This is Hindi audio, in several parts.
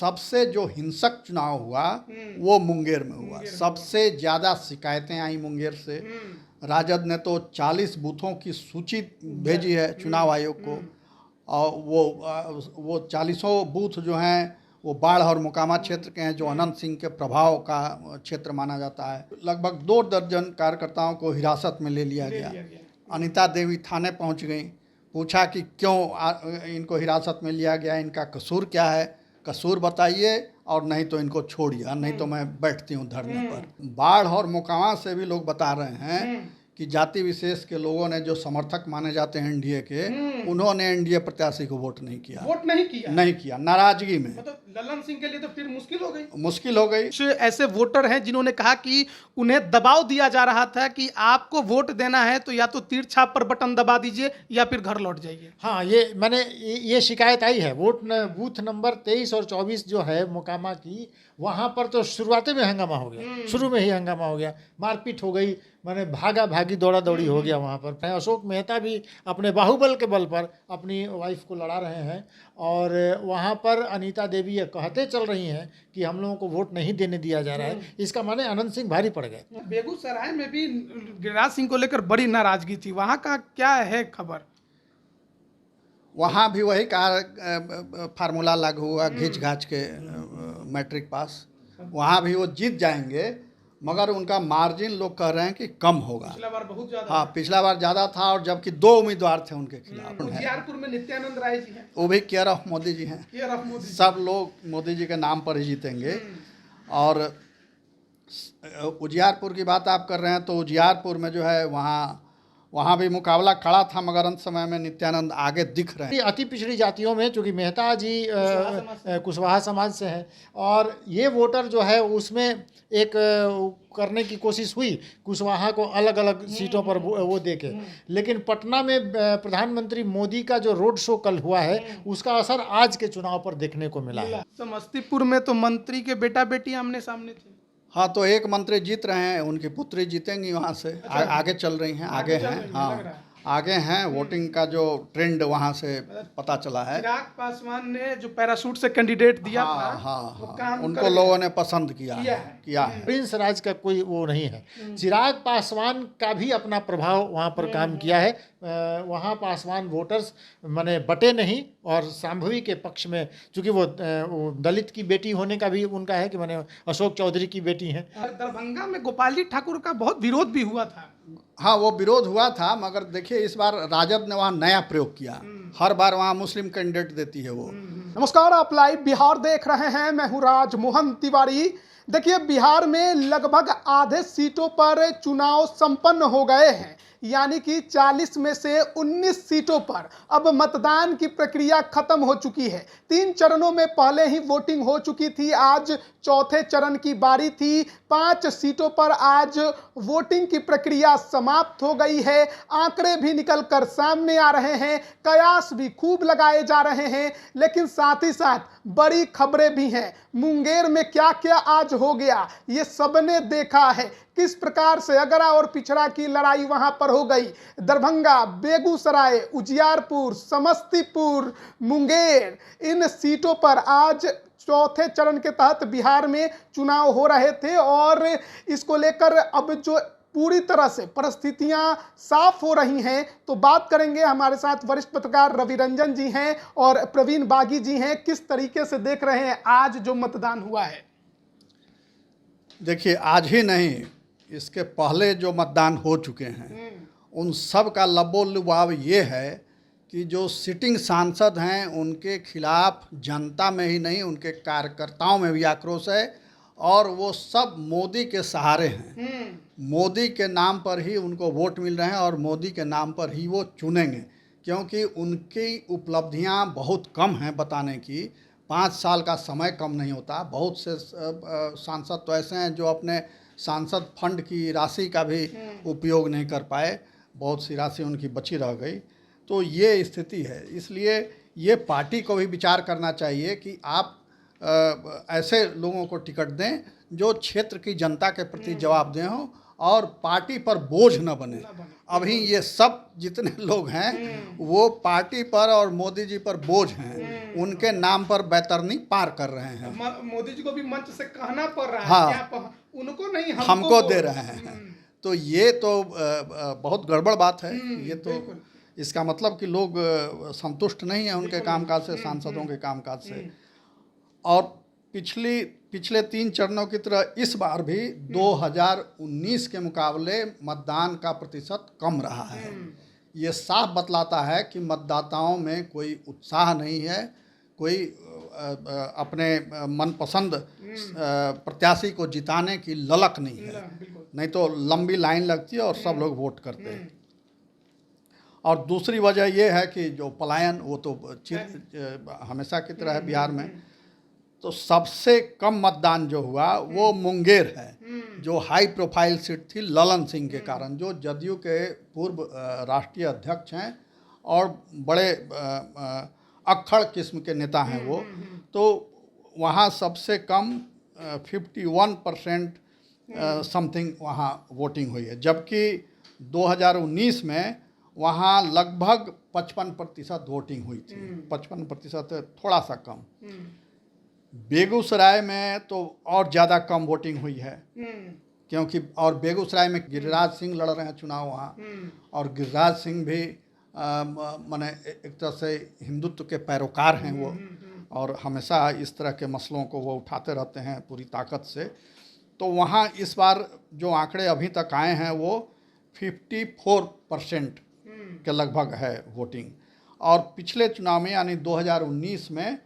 सबसे जो हिंसक चुनाव हुआ वो मुंगेर में हुआ। सबसे ज़्यादा शिकायतें आई मुंगेर से। राजद ने तो 40 बूथों की सूची भेजी है चुनाव आयोग को, और वो 40 बूथ जो हैं वो बाढ़ और मोकामा क्षेत्र के हैं, जो अनंत सिंह के प्रभाव का क्षेत्र माना जाता है। लगभग 2 दर्जन कार्यकर्ताओं को हिरासत में ले लिया गया। अनीता देवी थाने पहुंच गई, पूछा कि क्यों इनको हिरासत में लिया गया, इनका कसूर क्या है, कसूर बताइए और नहीं तो इनको छोड़िए, नहीं तो मैं बैठती हूँ धरने पर। बाढ़ और मोकामा से भी लोग बता रहे हैं कि जाति विशेष के लोगों ने, जो समर्थक माने जाते हैं एनडीए के, उन्होंने एनडीए प्रत्याशी को वोट नहीं किया। नहीं किया, नाराजगी में। मतलब ललन सिंह के लिए तो फिर मुश्किल हो गई। कुछ ऐसे वोटर हैं जिन्होंने कहा कि उन्हें दबाव दिया जा रहा था कि आपको वोट देना है तो या तो तीर छाप पर बटन दबा दीजिए या फिर घर लौट जाइए। हाँ, ये शिकायत आई है। बूथ नंबर 23 और 24 जो है मोकामा की, वहाँ पर तो शुरुआती में हंगामा हो गया, शुरू में ही हंगामा हो गया, मारपीट हो गई, माने भागा भागी दौड़ा दौड़ी हो गया वहाँ पर। अशोक मेहता भी अपने बाहुबल के बल पर अपनी वाइफ को लड़ा रहे हैं, और वहाँ पर अनीता देवी ये कहते चल रही हैं कि हम लोगों को वोट नहीं देने दिया जा रहा है। इसका माने अनंत सिंह भारी पड़ गए। बेगूसराय में भी गिरिराज सिंह को लेकर बड़ी नाराजगी थी, वहाँ का क्या है खबर? वहाँ भी वही फार्मूला लागू हुआ, घिंच घाच के मैट्रिक पास। वहाँ भी वो जीत जाएंगे, मगर उनका मार्जिन लोग कह रहे हैं कि कम होगा। पिछला बार बहुत ज्यादा। हाँ, पिछला बार ज़्यादा था, और जबकि 2 उम्मीदवार थे उनके खिलाफ। उजियारपुर में नित्यानंद राय जी हैं, वो भी केयर ऑफ मोदी जी हैं। सब लोग मोदी जी के नाम पर ही जीतेंगे। और उजियारपुर की बात आप कर रहे हैं, तो उजियारपुर में जो है वहाँ भी मुकाबला खड़ा था, मगर अंत समय में नित्यानंद आगे दिख रहे हैं। अति पिछड़ी जातियों में, चूँकि मेहता जी कुशवाहा समाज से हैं, और ये वोटर जो है उसमें एक करने की कोशिश हुई कुशवाहा को अलग अलग सीटों पर वो देके, लेकिन पटना में प्रधानमंत्री मोदी का जो रोड शो कल हुआ है उसका असर आज के चुनाव पर देखने को मिला है। समस्तीपुर में तो मंत्री के बेटा बेटी आमने सामने थे। हाँ, तो एक मंत्री जीत रहे हैं, उनकी पुत्री जीतेंगी वहाँ से। अच्छा, आगे चल रही हैं, आगे हैं। हाँ, आगे हैं। वोटिंग का जो ट्रेंड वहाँ से पता चला है। चिराग पासवान ने जो पैराशूट से कैंडिडेट दिया था, हाँ, उनको लोगों ने पसंद किया है। प्रिंस राज का कोई वो नहीं है। चिराग पासवान का भी अपना प्रभाव वहाँ पर काम किया है। वहाँ पासवान वोटर्स माने बटे नहीं, और शांभवी के पक्ष में, चूँकि वो दलित की बेटी होने का भी उनका है कि माने अशोक चौधरी की बेटी हैं। दरभंगा में गोपाल जी ठाकुर का बहुत विरोध भी हुआ था। हाँ, वो विरोध हुआ था, मगर देखिए इस बार राजद ने वहाँ नया प्रयोग किया। हर बार वहाँ मुस्लिम कैंडिडेट देती है वो। नमस्कार, आप लाइव बिहार देख रहे हैं। मैं हूँ राजमोहन तिवारी। देखिए, बिहार में लगभग आधे सीटों पर चुनाव संपन्न हो गए हैं, यानी कि 40 में से 19 सीटों पर अब मतदान की प्रक्रिया खत्म हो चुकी है। 3 चरणों में पहले ही वोटिंग हो चुकी थी, आज चौथे चरण की बारी थी। 5 सीटों पर आज वोटिंग की प्रक्रिया समाप्त हो गई है। आंकड़े भी निकल कर सामने आ रहे हैं, कयास भी खूब लगाए जा रहे हैं, लेकिन साथ ही साथ बड़ी खबरें भी हैं। मुंगेर में क्या क्या आज हो गया ये सबने देखा है, किस प्रकार से अगरा और पिछड़ा की लड़ाई वहां पर हो गई। दरभंगा, बेगूसराय, उजियारपुर, समस्तीपुर, मुंगेर, इन सीटों पर आज चौथे चरण के तहत बिहार में चुनाव हो रहे थे, और इसको लेकर अब जो पूरी तरह से परिस्थितियां साफ हो रही हैं, तो बात करेंगे। हमारे साथ वरिष्ठ पत्रकार रवि रंजन जी हैं और प्रवीण बागी जी हैं। किस तरीके से देख रहे हैं आज जो मतदान हुआ है? देखिए, आज ही नहीं, इसके पहले जो मतदान हो चुके हैं उन सब का लबोलुबाव ये है कि जो सिटिंग सांसद हैं उनके खिलाफ जनता में ही नहीं, उनके कार्यकर्ताओं में भी आक्रोश है, और वो सब मोदी के सहारे हैं। मोदी के नाम पर ही उनको वोट मिल रहे हैं, और मोदी के नाम पर ही वो चुनेंगे, क्योंकि उनकी उपलब्धियां बहुत कम हैं बताने की। 5 साल का समय कम नहीं होता। बहुत से सांसद तो ऐसे हैं जो अपने सांसद फंड की राशि का भी उपयोग नहीं कर पाए, बहुत सी राशि उनकी बची रह गई। तो ये स्थिति है, इसलिए ये पार्टी को भी विचार करना चाहिए कि आप ऐसे लोगों को टिकट दें जो क्षेत्र की जनता के प्रति जवाबदेह हों और पार्टी पर बोझ न बने। अभी ये सब जितने लोग हैं वो पार्टी पर और मोदी जी पर बोझ हैं, उनके नाम पर बैतरनी पार कर रहे हैं। मोदी जी को भी मंच से कहना पड़ रहा है हाँ। कि आप उनको नहीं हमको दे रहे हैं। तो ये तो बहुत गड़बड़ बात है। ये तो बिल्कुल। इसका मतलब कि लोग संतुष्ट नहीं हैं उनके कामकाज से, सांसदों के कामकाज से। और पिछले 3 चरणों की तरह इस बार भी 2019 के मुकाबले मतदान का प्रतिशत कम रहा है। ये साफ बतलाता है कि मतदाताओं में कोई उत्साह नहीं है, कोई अपने मनपसंद प्रत्याशी को जिताने की ललक नहीं है। नहीं तो लंबी लाइन लगती है और सब लोग वोट करते हैं। और दूसरी वजह यह है कि जो पलायन वो तो हमेशा की तरह है बिहार में। तो सबसे कम मतदान जो हुआ वो मुंगेर है, जो हाई प्रोफाइल सीट थी ललन सिंह के कारण, जो जदयू के पूर्व राष्ट्रीय अध्यक्ष हैं और बड़े अक्खड़ किस्म के नेता हैं वो। तो वहाँ सबसे कम 51% समथिंग वहाँ वोटिंग हुई है, जबकि 2019 में वहाँ लगभग 55% वोटिंग हुई थी। 55% थोड़ा सा कम। बेगूसराय में तो और ज़्यादा कम वोटिंग हुई है, क्योंकि और बेगूसराय में गिरिराज सिंह लड़ रहे हैं चुनाव वहाँ, और गिरिराज सिंह भी माने एक तरह से हिंदुत्व के पैरोकार हैं वो, और हमेशा इस तरह के मसलों को वो उठाते रहते हैं पूरी ताकत से। तो वहाँ इस बार जो आंकड़े अभी तक आए हैं वो 54% के लगभग है वोटिंग। और पिछले चुनाव में यानी 2019 में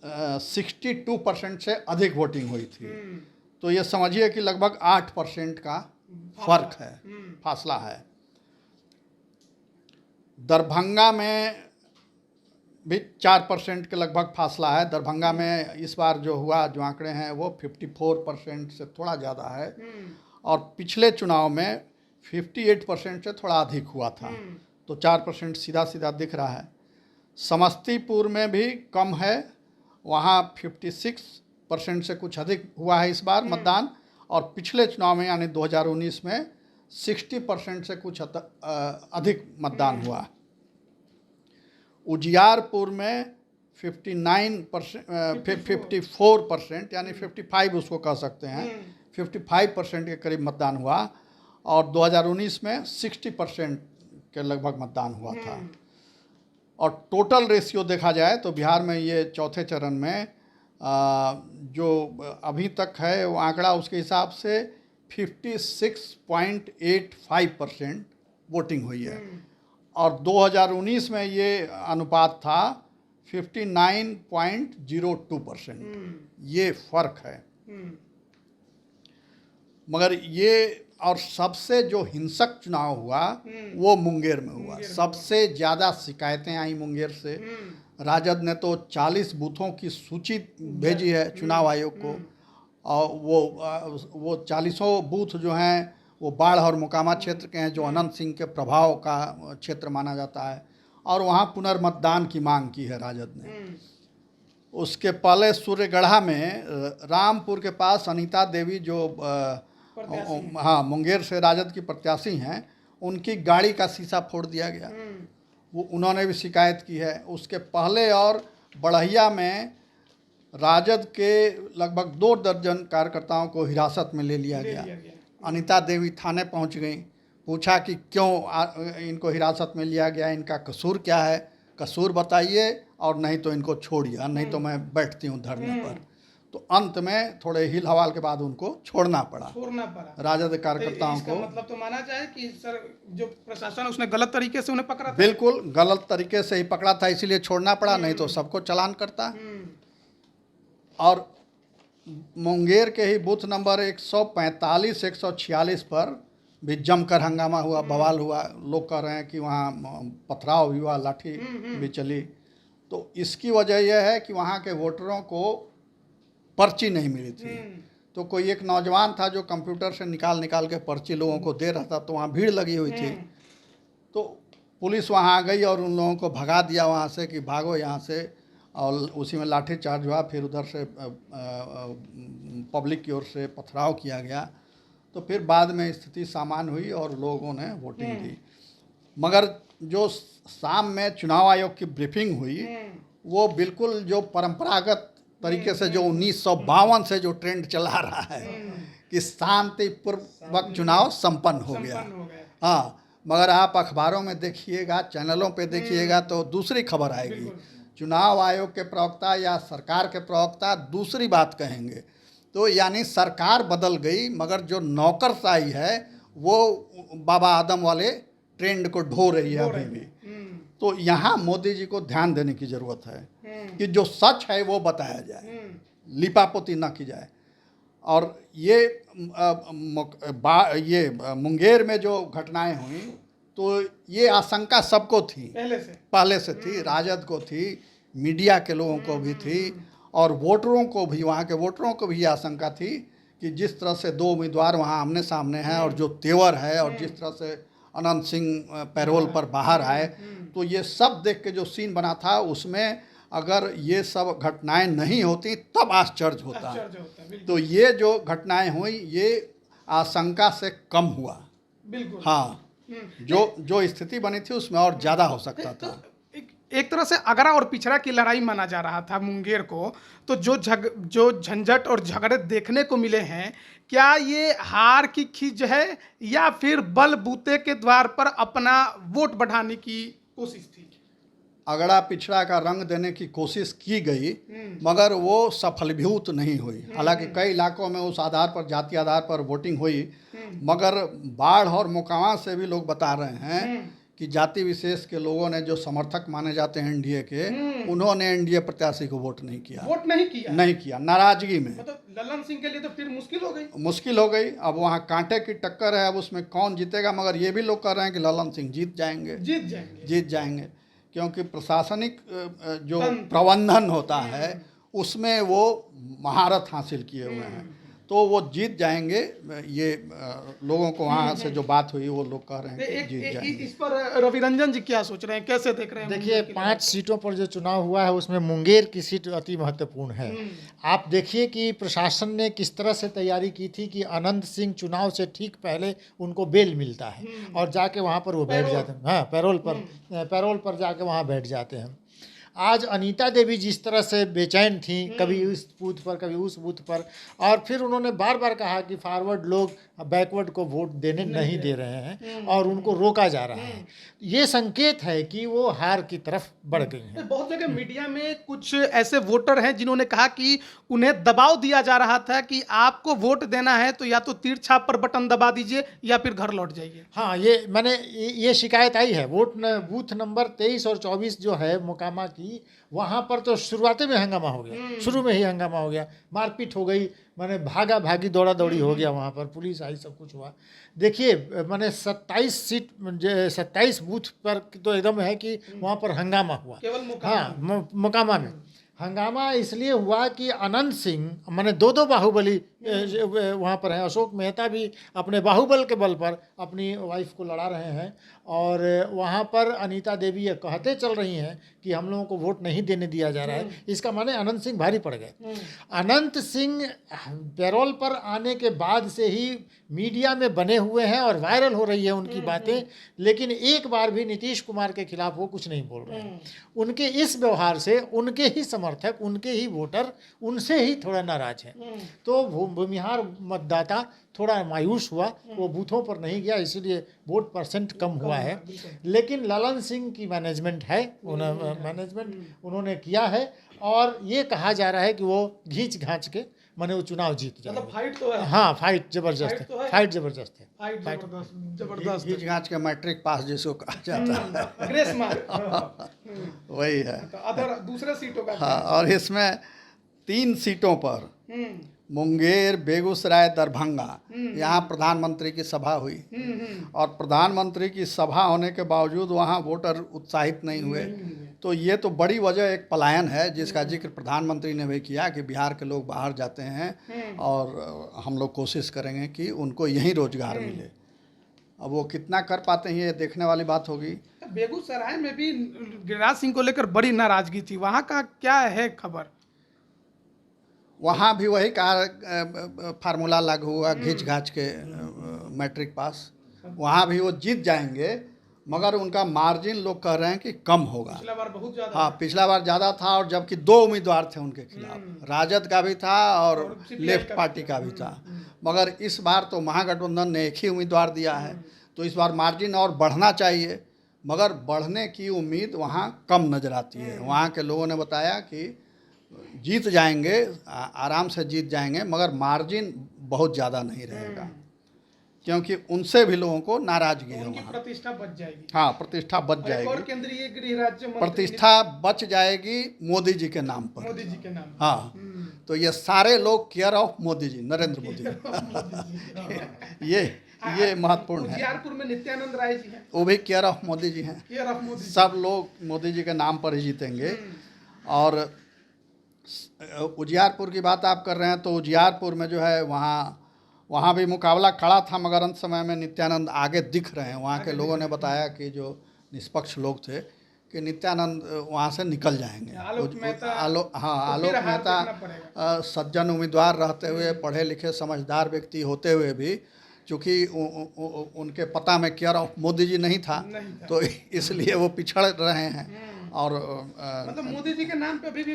62% से अधिक वोटिंग हुई थी। तो ये समझिए कि लगभग 8% का फर्क है, फासला है। दरभंगा में भी 4% के लगभग फासला है। दरभंगा में इस बार जो हुआ, जो आंकड़े हैं वो 54% से थोड़ा ज़्यादा है, और पिछले चुनाव में 58% से थोड़ा अधिक हुआ था। तो 4% सीधा सीधा दिख रहा है। समस्तीपुर में भी कम है, वहाँ 56% से कुछ अधिक हुआ है इस बार मतदान, और पिछले चुनाव में यानी 2019 में 60% से कुछ अधिक मतदान हुआ। उजियारपुर में 54% यानी 55 उसको कह सकते हैं, 55% के करीब मतदान हुआ, और 2019 में 60% के लगभग मतदान हुआ था। और टोटल रेशियो देखा जाए तो बिहार में ये चौथे चरण में जो अभी तक है वो आंकड़ा उसके हिसाब से 56.85% वोटिंग हुई है, और 2019 में ये अनुपात था 59.02%। ये फ़र्क है। मगर ये और सबसे जो हिंसक चुनाव हुआ वो मुंगेर में हुआ। सबसे ज़्यादा शिकायतें आई मुंगेर से। राजद ने तो 40 बूथों की सूची भेजी है चुनाव आयोग को, और वो 40 बूथ जो हैं वो बाढ़ और मोकामा क्षेत्र के हैं, जो अनंत सिंह के प्रभाव का क्षेत्र माना जाता है, और वहाँ पुनर्मतदान की मांग की है राजद ने। उसके पहले सूर्यगढ़ा में रामपुर के पास अनीता देवी जो हाँ मुंगेर से राजद की प्रत्याशी हैं, उनकी गाड़ी का शीशा फोड़ दिया गया, वो उन्होंने भी शिकायत की है। उसके पहले और बढ़ैया में राजद के लगभग 2 दर्जन कार्यकर्ताओं को हिरासत में ले लिया गया। अनीता देवी थाने पहुंच गई, पूछा कि क्यों इनको हिरासत में लिया गया, इनका कसूर क्या है, कसूर बताइए और नहीं तो इनको छोड़िए, नहीं तो मैं बैठती हूं धरने पर। तो अंत में थोड़े हिल हवाल के बाद उनको छोड़ना पड़ा राजद कार्यकर्ताओं को। मतलब तो माना जाए कि सर जो प्रशासन उसने गलत तरीके से उन्हें पकड़ा था। बिल्कुल गलत तरीके से ही पकड़ा था, इसीलिए छोड़ना पड़ा, नहीं तो सबको चालान करता। और मुंगेर के ही बूथ नंबर 145, 146 पर भी जमकर हंगामा हुआ, बवाल हुआ। लोग कह रहे हैं कि वहाँ पथराव भी हुआ, लाठी भी चली। तो इसकी वजह यह है कि वहाँ के वोटरों को पर्ची नहीं मिली थी। तो कोई एक नौजवान था जो कंप्यूटर से निकाल के पर्ची लोगों को दे रहा था, तो वहाँ भीड़ लगी हुई थी। तो पुलिस वहाँ आ गई और उन लोगों को भगा दिया वहाँ से कि भागो यहाँ से, और उसी में लाठी चार्ज हुआ। फिर उधर से पब्लिक की ओर से पथराव किया गया। तो फिर बाद में स्थिति सामान्य हुई और लोगों ने वोटिंग दी। मगर जो शाम में चुनाव आयोग की ब्रीफिंग हुई वो बिल्कुल जो परंपरागत तरीके से जो 1952 से जो ट्रेंड चला रहा है कि शांतिपूर्वक चुनाव संपन्न हो गया। हाँ, मगर आप अखबारों में देखिएगा, चैनलों पे देखिएगा तो दूसरी खबर आएगी। चुनाव आयोग के प्रवक्ता या सरकार के प्रवक्ता दूसरी बात कहेंगे। तो यानी सरकार बदल गई मगर जो नौकरशाही है वो बाबा आदम वाले ट्रेंड को ढो रही है अभी भी। तो यहाँ मोदी जी को ध्यान देने की ज़रूरत है कि जो सच है वो बताया जाए, लिपापोती ना की जाए। और ये मुंगेर में जो घटनाएं हुई तो ये आशंका सबको थी, पहले से थी, राजद को थी, मीडिया के लोगों को भी थी और वोटरों को भी, वहाँ के वोटरों को भी आशंका थी कि जिस तरह से दो उम्मीदवार वहाँ आमने सामने हैं और जो तेवर है और जिस तरह से अनंत सिंह पैरोल पर बाहर आए, तो ये सब देख के जो सीन बना था उसमें अगर ये सब घटनाएं नहीं होती तब आश्चर्य होता। तो ये जो घटनाएं हुई ये आशंका से कम हुआ। बिल्कुल। हाँ, जो स्थिति बनी थी उसमें और ज़्यादा हो सकता था। एक तरह से अगरा और पिछड़ा की लड़ाई माना जा रहा था मुंगेर को। तो जो झंझट और झगड़े देखने को मिले हैं, क्या ये हार की खींच है या फिर बलबूते के द्वार पर अपना वोट बढ़ाने की कोशिश थी? अगड़ा पिछड़ा का रंग देने की कोशिश की गई मगर वो सफलीभूत नहीं हुई। हालांकि कई इलाकों में उस आधार पर, जाति आधार पर वोटिंग हुई, मगर बाढ़ और मोकामा से भी लोग बता रहे हैं कि जाति विशेष के लोगों ने, जो समर्थक माने जाते हैं एनडीए के, उन्होंने एनडीए प्रत्याशी को वोट नहीं किया, नाराजगी में। मतलब ललन सिंह के लिए तो फिर मुश्किल हो गई। अब वहाँ कांटे की टक्कर है, अब उसमें कौन जीतेगा। मगर ये भी लोग कह रहे हैं कि ललन सिंह जीत जाएंगे क्योंकि प्रशासनिक जो प्रबंधन होता है उसमें वो महारत हासिल किए हुए हैं, तो वो जीत जाएंगे। ये लोगों को वहाँ से जो बात हुई वो लोग कह रहे हैं कि जीत जाएंगे। इस पर रविरंजन जी क्या सोच रहे हैं, कैसे देख रहे हैं? देखिए, 5 सीटों पर जो चुनाव हुआ है उसमें मुंगेर की सीट अति महत्वपूर्ण है। आप देखिए कि प्रशासन ने किस तरह से तैयारी की थी कि अनंत सिंह चुनाव से ठीक पहले उनको बेल मिलता है और जाके वहाँ पर वो बैठ जाते हैं। हाँ, पैरोल पर जाके वहाँ बैठ जाते हैं। आज अनीता देवी जिस तरह से बेचैन थी, कभी इस बूथ पर कभी उस बूथ पर, और फिर उन्होंने बार बार कहा कि फॉरवर्ड लोग बैकवर्ड को वोट देने नहीं दे रहे हैं और उनको रोका जा रहा है। ये संकेत है कि वो हार की तरफ बढ़ गई हैं। बहुत जगह मीडिया में कुछ ऐसे वोटर हैं जिन्होंने कहा कि उन्हें दबाव दिया जा रहा था कि आपको वोट देना है तो या तो तीर छाप पर बटन दबा दीजिए या फिर घर लौट जाइए। हाँ, ये शिकायत आई है। बूथ नंबर 23 और 24 जो है मोकामा की, वहाँ पर तो शुरुआती में हंगामा हो गया, शुरू में ही हंगामा हो गया, मारपीट हो गई, माने भागा भागी दौड़ा दौड़ी हो गया, वहाँ पर पुलिस आई, सब कुछ हुआ। देखिए, माने 27 बूथ पर तो एकदम है कि वहाँ पर हंगामा हुआ। हाँ, मोकामा में हंगामा इसलिए हुआ कि अनंत सिंह, माने दो बाहुबली वहाँ पर हैं। अशोक मेहता भी अपने बाहुबल के बल पर अपनी वाइफ को लड़ा रहे हैं और वहाँ पर अनीता देवी ये कहते चल रही हैं कि हम लोगों को वोट नहीं देने दिया जा रहा है। इसका माने अनंत सिंह भारी पड़ गए। अनंत सिंह पैरोल पर आने के बाद से ही मीडिया में बने हुए हैं और वायरल हो रही है उनकी बातें, लेकिन एक बार भी नीतीश कुमार के खिलाफ वो कुछ नहीं बोल रहे हैं। उनके इस व्यवहार से उनके ही समर्थक, उनके ही वोटर उनसे ही थोड़ा नाराज हैं। तो भूमिहार मतदाता थोड़ा मायूस हुआ, वो बूथों पर नहीं गया, इसीलिए वोट परसेंट कम हुआ है। लेकिन ललन सिंह की मैनेजमेंट है, उन्होंने किया है और ये कहा जा रहा है कि वो घींच घांच के माने वो चुनाव जीत जाएंगे। मतलब फाइट तो है। हाँ, फाइट जबरदस्त है, फाइट जबरदस्त है। जबरदस्त घींच घांच के मैट्रिक पास जिसको कहा जाता है, ग्रेस मार्क वही है। तो अदर दूसरे सीटों का हाँ, और इसमें 3 सीटों पर मुंगेर, बेगूसराय, दरभंगा, यहाँ प्रधानमंत्री की सभा हुई और प्रधानमंत्री की सभा होने के बावजूद वहाँ वोटर उत्साहित नहीं हुए। तो ये तो बड़ी वजह एक पलायन है जिसका जिक्र प्रधानमंत्री ने भी किया कि बिहार के लोग बाहर जाते हैं और हम लोग कोशिश करेंगे कि उनको यहीं रोजगार मिले। अब वो कितना कर पाते हैं ये देखने वाली बात होगी। बेगूसराय में भी गिरिराज सिंह को लेकर बड़ी नाराजगी थी, वहाँ का क्या है खबर? वहाँ भी वही फार्मूला लागू हुआ, घिंच घाच के मैट्रिक पास। वहाँ भी वो जीत जाएंगे, मगर उनका मार्जिन लोग कह रहे हैं कि कम होगा। पिछला बार बहुत ज्यादा। हाँ, पिछला बार ज़्यादा था, और जबकि 2 उम्मीदवार थे उनके खिलाफ, राजद का भी था और लेफ्ट पार्टी का भी था। मगर इस बार तो महागठबंधन ने एक ही उम्मीदवार दिया है, तो इस बार मार्जिन और बढ़ना चाहिए, मगर बढ़ने की उम्मीद वहाँ कम नज़र आती है। वहाँ के लोगों ने बताया कि जीत जाएंगे, आराम से जीत जाएंगे, मगर मार्जिन बहुत ज़्यादा नहीं रहेगा, क्योंकि उनसे भी लोगों को नाराजगी है। उनकी वहाँ प्रतिष्ठा बच जाएगी। हाँ, प्रतिष्ठा बच और जाएगी, केंद्रीय गृह राज्य मंत्री प्रतिष्ठा बच जाएगी मोदी जी के नाम पर। मोदी जी के नाम। हाँ, तो ये सारे लोग केयर ऑफ मोदी जी, नरेंद्र मोदी ये महत्वपूर्ण है। उजियारपुर में नित्यानंद राय जी हैं, वो भी केयर ऑफ मोदी जी हैं। Care of Modi. सब लोग मोदी जी के नाम पर ही जीतेंगे। और उजियारपुर की बात आप कर रहे हैं, तो उजियारपुर में जो है वहाँ भी मुकाबला खड़ा था, मगर अंत समय में नित्यानंद आगे दिख रहे हैं। वहाँ के लोगों ने बताया कि जो निष्पक्ष लोग थे कि नित्यानंद वहाँ से निकल जाएंगे। आलोक मेहता आलोक फिर हार मेहता देखना पड़ेगा। सज्जन उम्मीदवार रहते हुए, पढ़े लिखे समझदार व्यक्ति होते हुए भी, चूँकि उनके पता में केयर ऑफ मोदी जी नहीं था, तो इसलिए वो पिछड़ रहे हैं। और मतलब मोदी जी के नाम पे अभी भी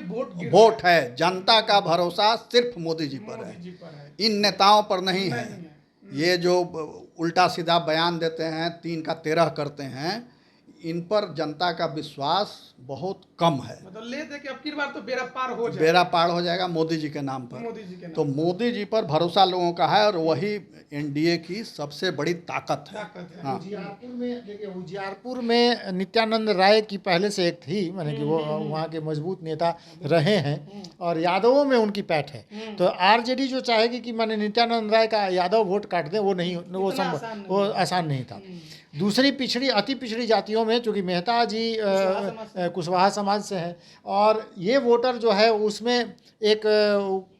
वोट है, जनता का भरोसा सिर्फ मोदी जी पर है, इन नेताओं पर नहीं है। ये जो उल्टा सीधा बयान देते हैं, 3 का 13 करते हैं, इन पर जनता का विश्वास बहुत कम है। मतलब ले दे कि अब की बार तो बेड़ा पार हो जाएगा, बेड़ा पार हो जाएगा मोदी जी के नाम पर। मोदी जी के नाम। तो मोदी जी पर भरोसा लोगों का है, और वही एनडीए की सबसे बड़ी ताकत है। हाँ। उजियारपुर में देखिए, उजियारपुर में नित्यानंद राय की पहले से एक थी, माने कि वो वहाँ के मजबूत नेता रहे हैं, और यादवों में उनकी पैठ है। तो आरजेडी जो चाहेगी कि माने नित्यानंद राय का यादव वोट काट दें, वो नहीं, वो संभव, वो आसान नहीं था। दूसरी पिछड़ी, अति पिछड़ी जातियों में, चूँकि मेहता जी कुशवाहा समाज से हैं, और ये वोटर जो है उसमें एक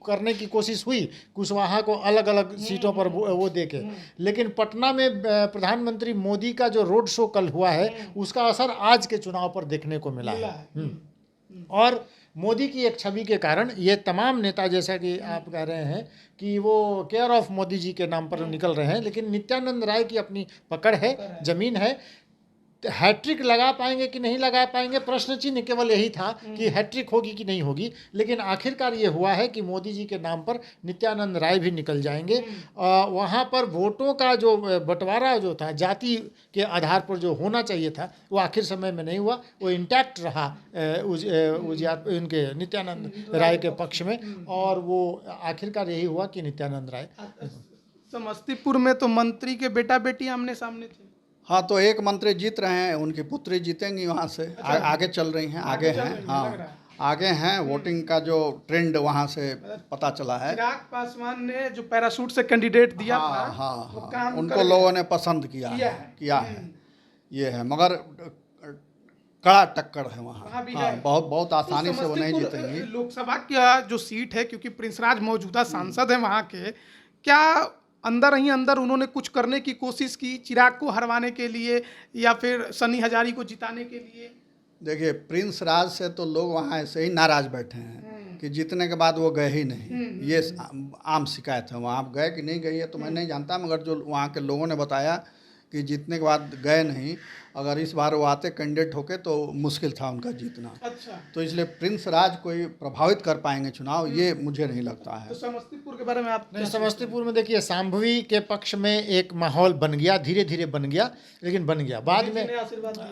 करने की कोशिश हुई कुशवाहा को अलग अलग सीटों पर वो देके, लेकिन पटना में प्रधानमंत्री मोदी का जो रोड शो कल हुआ है, उसका असर आज के चुनाव पर देखने को मिला है। और मोदी की एक छवि के कारण ये तमाम नेता, जैसा कि आप कह रहे हैं कि वो केयर ऑफ मोदी जी के नाम पर निकल रहे हैं, लेकिन नित्यानंद राय की अपनी पकड़ है, जमीन है। हैट्रिक लगा पाएंगे कि नहीं लगा पाएंगे, प्रश्न चिन्ह केवल यही था कि हैट्रिक होगी कि नहीं होगी, लेकिन आखिरकार ये हुआ है कि मोदी जी के नाम पर नित्यानंद राय भी निकल जाएंगे। वहाँ पर वोटों का जो बंटवारा जो था जाति के आधार पर जो होना चाहिए था, वो आखिर समय में नहीं हुआ, वो इंटैक्ट रहा इनके नित्यानंद राय के पक्ष में, और वो आखिरकार यही हुआ कि नित्यानंद राय। समस्तीपुर में तो मंत्री के बेटा बेटी आमने सामने थे। हाँ, तो एक मंत्री जीत रहे हैं, उनकी पुत्री जीतेंगी वहाँ से। आगे चल रही हैं, आगे हैं। हाँ, आगे हैं। वोटिंग का जो ट्रेंड वहाँ से पता चला है। चिराग पासवान ने जो पैराशूट से कैंडिडेट दिया था, वो काम उनको लोगों ने पसंद किया है। ये है, मगर कड़ा टक्कर है वहाँ। हाँ, बहुत आसानी से वो नहीं जीतेंगी। लोकसभा का जो सीट है, क्योंकि प्रिंस राज मौजूदा सांसद है वहाँ के, क्या अंदर ही अंदर उन्होंने कुछ करने की कोशिश की चिराग को हरवाने के लिए, या फिर सनी हजारी को जिताने के लिए? देखिए, प्रिंस राज से तो लोग वहाँ ऐसे ही नाराज बैठे हैं कि जीतने के बाद वो गए ही नहीं। ये आम शिकायत है। वहाँ गए कि नहीं गए तो मैं नहीं जानता, मगर जो वहाँ के लोगों ने बताया कि जीतने के बाद गए नहीं। अगर इस बार वो आते कैंडिडेट होके तो मुश्किल था उनका जीतना। अच्छा। तो इसलिए प्रिंस राज कोई प्रभावित कर पाएंगे चुनाव, ये मुझे नहीं लगता है। तो समस्तीपुर के बारे में आप? नहीं, समस्तीपुर में देखिए, शांभवी के पक्ष में एक माहौल बन गया, धीरे धीरे बन गया, लेकिन बन गया बाद में।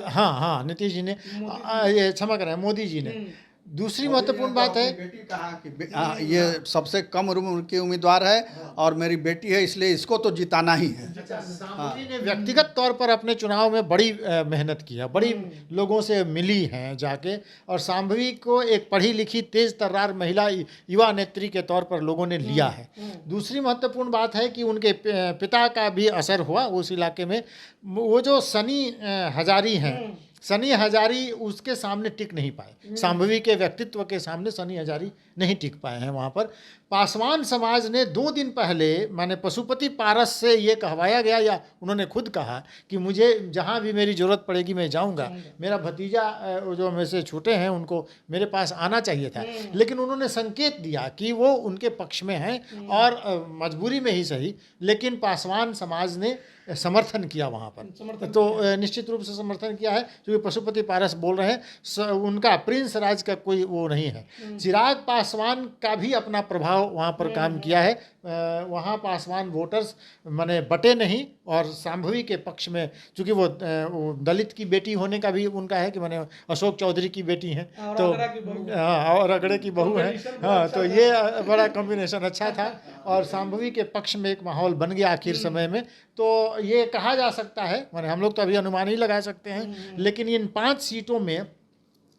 हाँ, नीतीश जी ने, ये क्षमा करें, मोदी जी ने। दूसरी महत्वपूर्ण बात है, बेटी कहा कि ये सबसे कम उम्र की उम्मीदवार है और मेरी बेटी है, इसलिए इसको तो जिताना ही है। शांभवी ने व्यक्तिगत तौर पर अपने चुनाव में बड़ी मेहनत किया, बड़ी लोगों से मिली हैं जाके, और शांभवी को एक पढ़ी लिखी तेज तर्रार महिला युवा नेत्री के तौर पर लोगों ने लिया है। दूसरी महत्वपूर्ण बात है कि उनके पिता का भी असर हुआ उस इलाके में। वो जो सनी हजारी हैं, सनी हजारी उसके सामने टिक नहीं पाए। शांभवी के व्यक्तित्व के सामने सनी हजारी नहीं टिक पाए हैं वहाँ पर। पासवान समाज ने 2 दिन पहले माने पशुपति पारस से ये कहवाया गया, या उन्होंने खुद कहा कि मुझे जहाँ भी मेरी ज़रूरत पड़ेगी मैं जाऊँगा, मेरा भतीजा जो मेरे से छोटे हैं उनको मेरे पास आना चाहिए था, लेकिन उन्होंने संकेत दिया कि वो उनके पक्ष में हैं और मजबूरी में ही सही, लेकिन पासवान समाज ने समर्थन किया वहाँ पर। तो निश्चित रूप से समर्थन किया है, क्योंकि पशुपति पारस बोल रहे हैं उनका प्रिंस राज का कोई वो नहीं है। चिराग पासवान का भी अपना प्रभाव वहाँ पर काम किया है। वहाँ पासवान वोटर्स माने बटे नहीं, और शांभवी के पक्ष में, चूँकि वो दलित की बेटी होने का भी उनका है कि माने अशोक चौधरी की बेटी हैं, तो हाँ, और अगड़े की बहू है, हाँ, तो ये बड़ा कॉम्बिनेशन अच्छा था और शांभवी के पक्ष में एक माहौल बन गया आखिर समय में। तो ये कहा जा सकता है, माने हम लोग तो अभी अनुमान ही लगा सकते हैं, लेकिन इन 5 सीटों में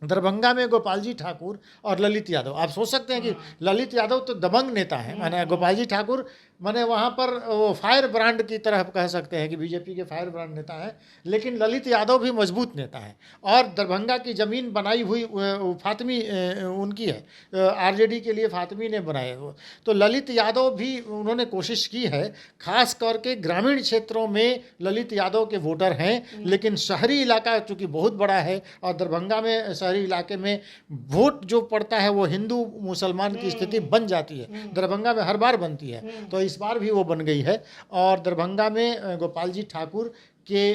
दरभंगा में गोपाल जी ठाकुर और ललित यादव, आप सोच सकते हैं कि ललित यादव तो दबंग नेता हैं, माने गोपाल जी ठाकुर माने वहाँ पर वो फायर ब्रांड की तरह कह सकते हैं कि बीजेपी के फायर ब्रांड नेता हैं, लेकिन ललित यादव भी मजबूत नेता हैं। और दरभंगा की ज़मीन बनाई हुई फातमी उनकी है, आरजेडी के लिए फातमी ने बनाए वो, तो ललित यादव भी उन्होंने कोशिश की है। खास करके ग्रामीण क्षेत्रों में ललित यादव के वोटर हैं, लेकिन शहरी इलाका चूँकि बहुत बड़ा है और दरभंगा में शहरी इलाके में वोट जो पड़ता है वो हिंदू मुसलमान की स्थिति बन जाती है, दरभंगा में हर बार बनती है, तो इस बार भी वो बन गई है। और दरभंगा में गोपाल जी ठाकुर के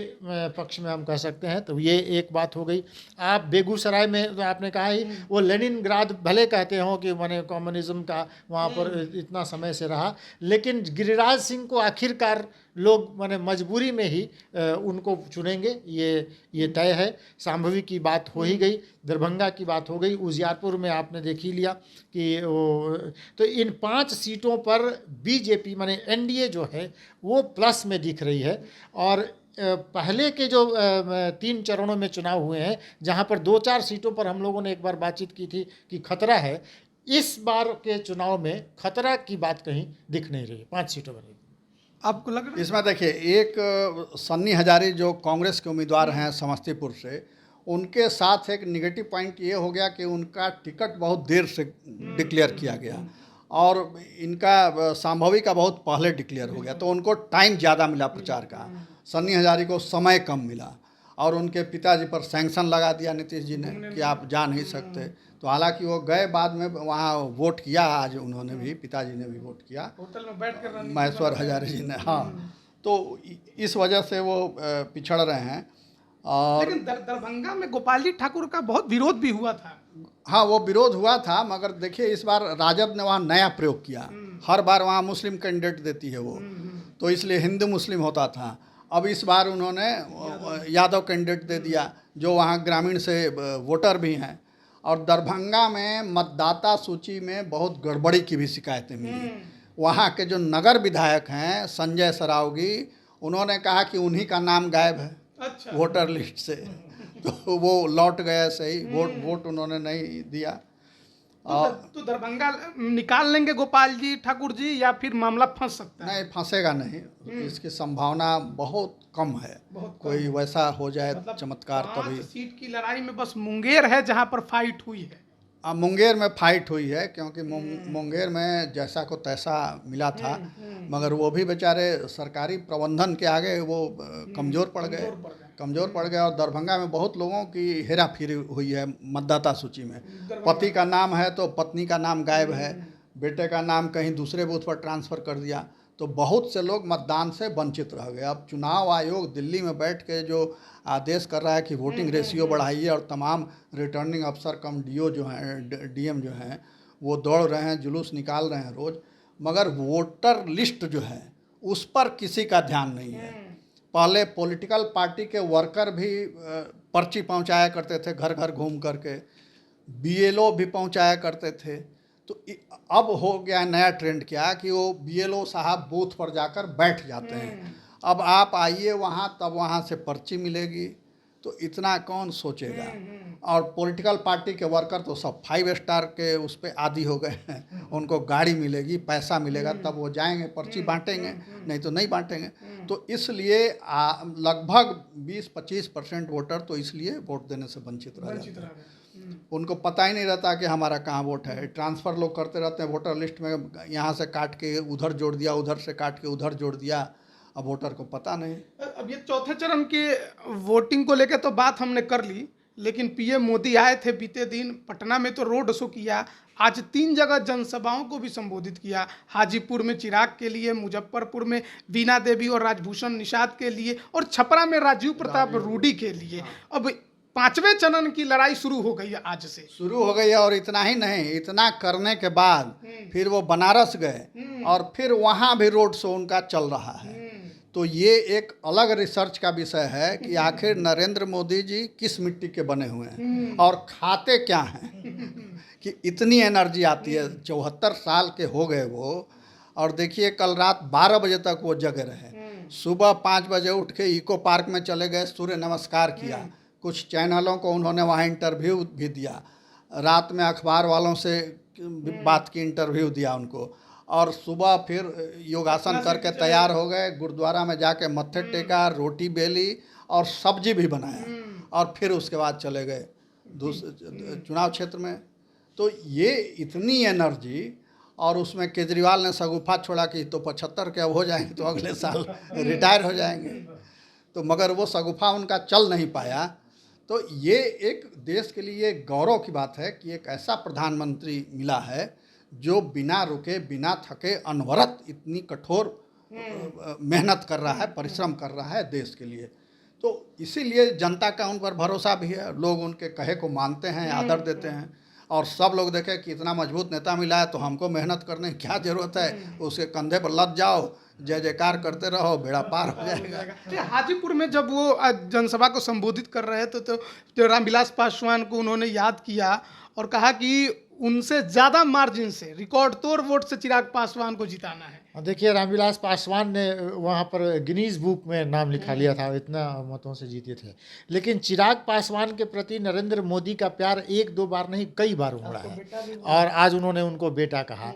पक्ष में हम कह सकते हैं, तो ये एक बात हो गई। आप बेगूसराय में तो आपने कहा ही, वो लेनिनग्राद भले कहते हो कि माने कम्युनिज्म का वहाँ पर इतना समय से रहा, लेकिन गिरिराज सिंह को आखिरकार लोग माने मजबूरी में ही उनको चुनेंगे, ये तय है। शांभवी की बात हो ही गई, दरभंगा की बात हो गई, उजियारपुर में आपने देख ही लिया कि वो, तो इन 5 सीटों पर बीजेपी माने एनडीए जो है वो प्लस में दिख रही है। और पहले के जो 3 चरणों में चुनाव हुए हैं, जहां पर 2-4 सीटों पर हम लोगों ने एक बार बातचीत की थी कि खतरा है, इस बार के चुनाव में खतरा की बात कहीं दिख नहीं रही, 5 सीटों में नहीं। आपको लग रहा है? इसमें देखिए, एक सन्नी हजारी जो कांग्रेस के उम्मीदवार हैं समस्तीपुर से, उनके साथ एक निगेटिव पॉइंट ये हो गया कि उनका टिकट बहुत देर से डिक्लेयर किया गया और इनका शांभवी का बहुत पहले डिक्लेयर हो गया, तो उनको टाइम ज़्यादा मिला प्रचार का। सन्नी हजारी को समय कम मिला और उनके पिताजी पर सैंक्शन लगा दिया नीतीश जी ने कि आप जा नहीं सकते। तो हालांकि वो गए बाद में, वहाँ वोट किया, आज उन्होंने भी, पिताजी ने भी वोट किया, होटल में बैठ कर महेश्वर हजारी जी ने, हाँ। तो इस वजह से वो पिछड़ रहे हैं। और लेकिन दरभंगा में गोपाल जी ठाकुर का बहुत विरोध भी हुआ था। हाँ, वो विरोध हुआ था, मगर देखिए इस बार राजद ने वहाँ नया प्रयोग किया। हर बार वहाँ मुस्लिम कैंडिडेट देती है वो, तो इसलिए हिंदू मुस्लिम होता था। अब इस बार उन्होंने यादव कैंडिडेट दे दिया, जो वहाँ ग्रामीण से वोटर भी हैं। और दरभंगा में मतदाता सूची में बहुत गड़बड़ी की भी शिकायतें मिली। वहाँ के जो नगर विधायक हैं संजय सरावगी, उन्होंने कहा कि उन्हीं का नाम गायब है वोटर लिस्ट से, तो वो लौट गए सही, वोट उन्होंने नहीं दिया। तो दरभंगा निकाल लेंगे गोपाल जी ठाकुर जी, या फिर मामला फंस सकता है? नहीं, फंसेगा नहीं, इसकी संभावना बहुत कम है। कोई वैसा हो जाए मतलब चमत्कार, तभी। सीट की लड़ाई में बस मुंगेर है जहां पर फाइट हुई है। मुंगेर में फाइट हुई है, क्योंकि मुंगेर में जैसा को तैसा मिला था, मगर वो भी बेचारे सरकारी प्रबंधन के आगे वो कमज़ोर पड़ गए। और दरभंगा में बहुत लोगों की हेरा फेरी हुई है मतदाता सूची में। पति का नाम है तो पत्नी का नाम गायब है, बेटे का नाम कहीं दूसरे बूथ पर ट्रांसफ़र कर दिया, तो बहुत से लोग मतदान से वंचित रह गए। अब चुनाव आयोग दिल्ली में बैठ के जो आदेश कर रहा है कि वोटिंग रेशियो बढ़ाइए, और तमाम रिटर्निंग अफसर कम डीओ जो हैं, डीएम जो हैं, वो दौड़ रहे हैं, जुलूस निकाल रहे हैं रोज़, मगर वोटर लिस्ट जो है उस पर किसी का ध्यान नहीं है। पहले पॉलिटिकल पार्टी के वर्कर भी पर्ची पहुंचाया करते थे, घर घर घूम करके, बीएलओ भी पहुंचाया करते थे। तो अब हो गया नया ट्रेंड क्या कि वो बीएलओ साहब बूथ पर जाकर बैठ जाते हैं। अब आप आइए वहाँ, तब वहाँ से पर्ची मिलेगी, तो इतना कौन सोचेगा। और पॉलिटिकल पार्टी के वर्कर तो सब 5 स्टार के उस पर आदी हो गए हैं, उनको गाड़ी मिलेगी, पैसा मिलेगा, तब वो जाएंगे, पर्ची बांटेंगे, नहीं तो नहीं बांटेंगे। तो इसलिए लगभग 20-25% वोटर तो इसलिए वोट देने से वंचित रह जाते हैं। उनको पता ही नहीं रहता कि हमारा कहाँ वोट है। ट्रांसफ़र लोग करते रहते हैं वोटर लिस्ट में, यहाँ से काट के उधर जोड़ दिया, उधर से काट के उधर जोड़ दिया, अब वोटर को पता नहीं। अब ये चौथे चरण की वोटिंग को लेकर तो बात हमने कर ली, लेकिन पीएम मोदी आए थे बीते दिन पटना में, तो रोड शो किया, आज 3 जगह जनसभाओं को भी संबोधित किया। हाजीपुर में चिराग के लिए, मुजफ्फरपुर में बीना देवी और राजभूषण निषाद के लिए, और छपरा में राजीव प्रताप रूडी के लिए। अब 5वें चरण की लड़ाई शुरू हो गई है, आज से शुरू हो गई है। और इतना ही नहीं, इतना करने के बाद फिर वो बनारस गए और फिर वहाँ भी रोड शो उनका चल रहा है। तो ये एक अलग रिसर्च का विषय है कि आखिर नरेंद्र मोदी जी किस मिट्टी के बने हुए हैं और खाते क्या हैं कि इतनी एनर्जी आती है। 74 साल के हो गए वो, और देखिए कल रात 12 बजे तक वो जगे रहे। सुबह 5 बजे उठ के इको पार्क में चले गए, सूर्य नमस्कार किया, कुछ चैनलों को उन्होंने वहाँ इंटरव्यू भी दिया, रात में अखबार वालों से बात की, इंटरव्यू दिया उनको, और सुबह फिर योगासन करके तैयार हो गए, गुरुद्वारा में जाके मत्थे टेका, रोटी बेली और सब्जी भी बनाया, और फिर उसके बाद चले गए चुनाव क्षेत्र में। तो ये इतनी एनर्जी, और उसमें केजरीवाल ने शगुफा छोड़ा कि तो 75 के अब हो जाएंगे तो अगले साल रिटायर हो जाएंगे, तो मगर वो शगुफा उनका चल नहीं पाया। तो ये एक देश के लिए गौरव की बात है कि एक ऐसा प्रधानमंत्री मिला है जो बिना रुके, बिना थके, अनवरत इतनी कठोर मेहनत कर रहा है, परिश्रम कर रहा है देश के लिए। तो इसीलिए जनता का उन पर भरोसा भी है, लोग उनके कहे को मानते हैं, आदर देते हैं, और सब लोग देखें कि इतना मजबूत नेता मिला है तो हमको मेहनत करने की क्या ज़रूरत है, उसके कंधे पर लद जाओ, जय जयकार करते रहो, बेड़ा पार हो जाएगा। हाजीपुर में जब वो जनसभा को संबोधित कर रहे थे तो रामविलास पासवान को उन्होंने याद किया और कहा कि उनसे ज़्यादा मार्जिन से, रिकॉर्ड तोड़ वोट से चिराग पासवान को जिताना है। देखिए रामविलास पासवान ने वहाँ पर गिनीज बुक में नाम लिखा लिया था, इतना मतों से जीते थे। लेकिन चिराग पासवान के प्रति नरेंद्र मोदी का प्यार 1-2 बार नहीं, कई बार उमड़ा है, और आज उन्होंने उनको बेटा कहा।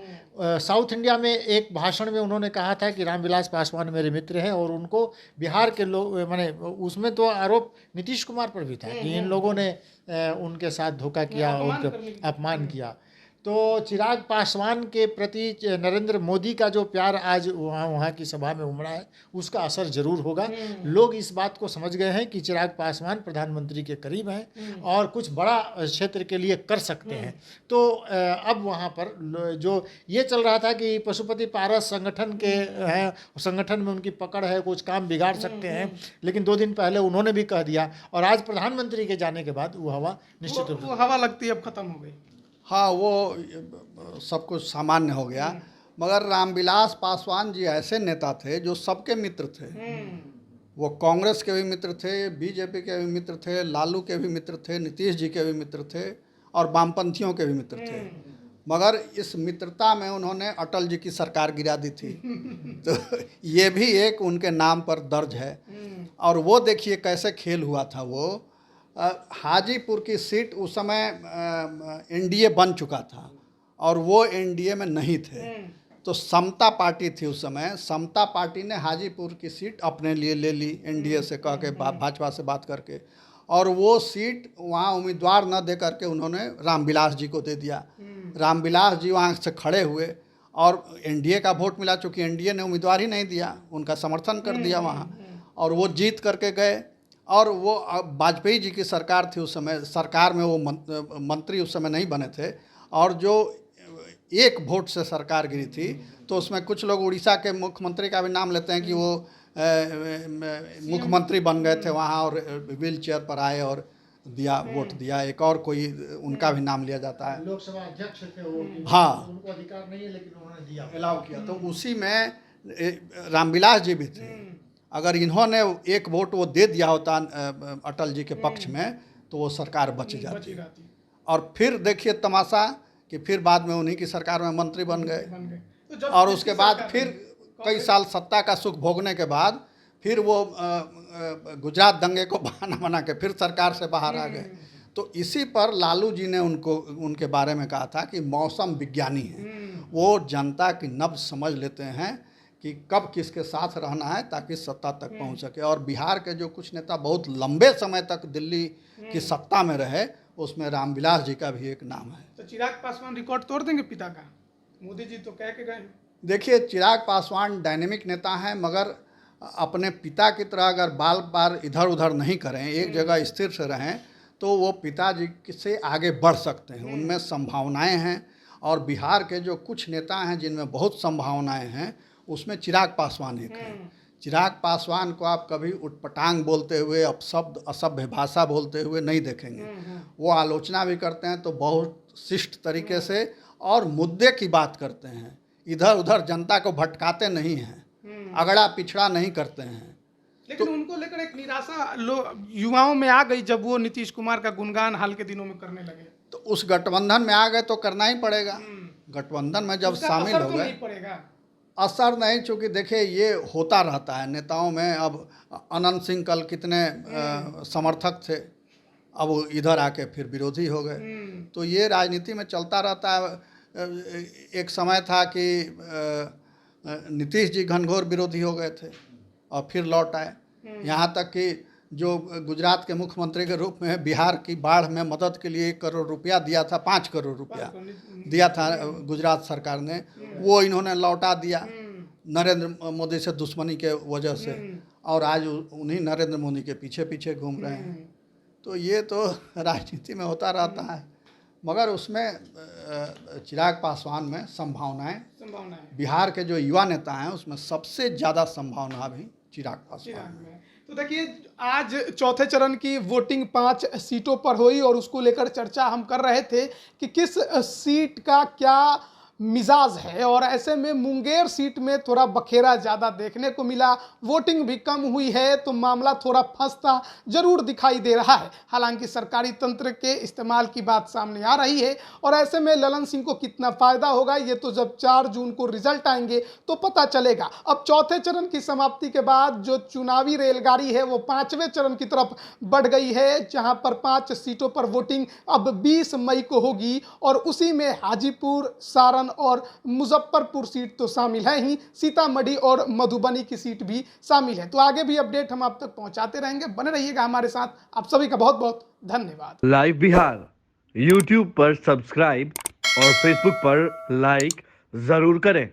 साउथ इंडिया में एक भाषण में उन्होंने कहा था कि रामविलास पासवान मेरे मित्र हैं, और उनको बिहार के लोग, माने उसमें तो आरोप नीतीश कुमार पर भी था कि इन लोगों ने उनके साथ धोखा किया, उनके अपमान किया। तो चिराग पासवान के प्रति नरेंद्र मोदी का जो प्यार आज वहाँ की सभा में उमड़ा है, उसका असर जरूर होगा। लोग इस बात को समझ गए हैं कि चिराग पासवान प्रधानमंत्री के करीब हैं और कुछ बड़ा क्षेत्र के लिए कर सकते हैं। तो अब वहाँ पर जो ये चल रहा था कि पशुपति पारस संगठन के हैं, संगठन में उनकी पकड़ है, कुछ काम बिगाड़ सकते हैं, लेकिन 2 दिन पहले उन्होंने भी कह दिया, और आज प्रधानमंत्री के जाने के बाद वो हवा निश्चित रूप से, वो हवा लगती है अब खत्म हो गई। हाँ, वो सब कुछ सामान्य हो गया। मगर रामविलास पासवान जी ऐसे नेता थे जो सबके मित्र थे। वो कांग्रेस के भी मित्र थे, बीजेपी के भी मित्र थे, लालू के भी मित्र थे, नीतीश जी के भी मित्र थे, और वामपंथियों के भी मित्र थे। मगर इस मित्रता में उन्होंने अटल जी की सरकार गिरा दी थी। तो ये भी एक उनके नाम पर दर्ज है। और वो देखिए कैसे खेल हुआ था। वो हाजीपुर की सीट उस समय एनडीए बन चुका था और वो एनडीए में नहीं थे, तो समता पार्टी थी उस समय। समता पार्टी ने हाजीपुर की सीट अपने लिए ले ली, एनडीए से कह के, भाजपा से बात करके, और वो सीट वहाँ उम्मीदवार न दे करके उन्होंने रामविलास जी को दे दिया। रामविलास जी वहाँ से खड़े हुए और एनडीए का वोट मिला, चूँकि एनडीए ने उम्मीदवार ही नहीं दिया, उनका समर्थन कर दिया वहाँ, और वो जीत करके गए। और वो वाजपेयी जी की सरकार थी उस समय, सरकार में वो मंत्री उस समय नहीं बने थे, और जो 1 वोट से सरकार गिरी थी, तो उसमें कुछ लोग उड़ीसा के मुख्यमंत्री का भी नाम लेते हैं कि वो मुख्यमंत्री बन गए थे वहाँ और व्हील चेयर पर आए और दिया, वोट दिया। एक और कोई उनका भी नाम लिया जाता है, लोकसभा अध्यक्ष थे वो, हाँ, उनको अधिकार नहीं है लेकिन उन्होंने दिया, अलाउ किया। तो उसी में रामविलास जी भी थे। अगर इन्होंने 1 वोट वो दे दिया होता अटल जी के पक्ष में, तो वो सरकार बच जाती। और फिर देखिए तमाशा कि फिर बाद में उन्हीं की सरकार में मंत्री बन गए, और उसके बाद फिर कई साल सत्ता का सुख भोगने के बाद फिर वो गुजरात दंगे को बहाना बना के फिर सरकार से बाहर आ गए। तो इसी पर लालू जी ने उनके बारे में कहा था कि मौसम विज्ञानी हैं, वो जनता की नब्ज समझ लेते हैं कि कब किसके साथ रहना है ताकि सत्ता तक पहुंच सके। और बिहार के जो कुछ नेता बहुत लंबे समय तक दिल्ली की सत्ता में रहे, उसमें रामविलास जी का भी एक नाम है। तो चिराग पासवान रिकॉर्ड तोड़ देंगे पिता का? मोदी जी तो कह के गए हैं। देखिए, चिराग पासवान डायनेमिक नेता हैं, मगर अपने पिता की तरह अगर बार बार इधर उधर नहीं करें, एक जगह स्थिर से रहें, तो वो पिताजी से आगे बढ़ सकते हैं। उनमें संभावनाएं हैं, और बिहार के जो कुछ नेता हैं जिनमें बहुत संभावनाएं हैं, उसमें चिराग पासवान एक है। चिराग पासवान को आप कभी उटपटांग बोलते हुए, अपशब्द असभ्य भाषा बोलते हुए नहीं देखेंगे। वो आलोचना भी करते हैं तो बहुत शिष्ट तरीके से, और मुद्दे की बात करते हैं, इधर उधर जनता को भटकाते नहीं हैं, अगड़ा पिछड़ा नहीं करते हैं। लेकिन उनको लेकर एक निराशा युवाओं में आ गई जब वो नीतीश कुमार का गुणगान हाल के दिनों में करने लगे। तो उस गठबंधन में आ गए तो करना ही पड़ेगा। गठबंधन में जब उसका शामिल असर हो तो गए, नहीं पड़ेगा। असर नहीं, चूँकि देखिए ये होता रहता है नेताओं में। अब अनंत सिंह कल कितने समर्थक थे, अब वो इधर आके फिर विरोधी हो गए। तो ये राजनीति में चलता रहता है। एक समय था कि नीतीश जी घनघोर विरोधी हो गए थे और फिर लौट आए। यहाँ तक कि जो गुजरात के मुख्यमंत्री के रूप में बिहार की बाढ़ में मदद के लिए 1 करोड़ रुपया दिया था, 5 करोड़ रुपया दिया था गुजरात सरकार ने, वो इन्होंने लौटा दिया नरेंद्र मोदी से दुश्मनी के वजह से, और आज उन्हीं नरेंद्र मोदी के पीछे पीछे घूम रहे हैं। तो ये तो राजनीति में होता रहता है, मगर उसमें चिराग पासवान में संभावनाएं, बिहार के जो युवा नेता हैं उसमें सबसे ज़्यादा संभावना भी चिराग पासवान में। तो देखिए, आज चौथे चरण की वोटिंग 5 सीटों पर हुई, और उसको लेकर चर्चा हम कर रहे थे कि किस सीट का क्या मिजाज है, और ऐसे में मुंगेर सीट में थोड़ा बखेरा ज़्यादा देखने को मिला। वोटिंग भी कम हुई है, तो मामला थोड़ा फंसता जरूर दिखाई दे रहा है। हालांकि सरकारी तंत्र के इस्तेमाल की बात सामने आ रही है, और ऐसे में ललन सिंह को कितना फ़ायदा होगा ये तो जब 4 जून को रिजल्ट आएंगे तो पता चलेगा। अब चौथे चरण की समाप्ति के बाद जो चुनावी रेलगाड़ी है वो 5वें चरण की तरफ बढ़ गई है, जहां पर 5 सीटों पर वोटिंग अब 20 मई को होगी, और उसी में हाजीपुर, सारण और मुजफ्फरपुर सीट तो शामिल है ही, सीतामढ़ी और मधुबनी की सीट भी शामिल है। तो आगे भी अपडेट हम आप तक पहुंचाते रहेंगे, बने रहिएगा हमारे साथ। आप सभी का बहुत बहुत धन्यवाद। लाइव बिहार YouTube पर सब्सक्राइब और Facebook पर लाइक जरूर करें।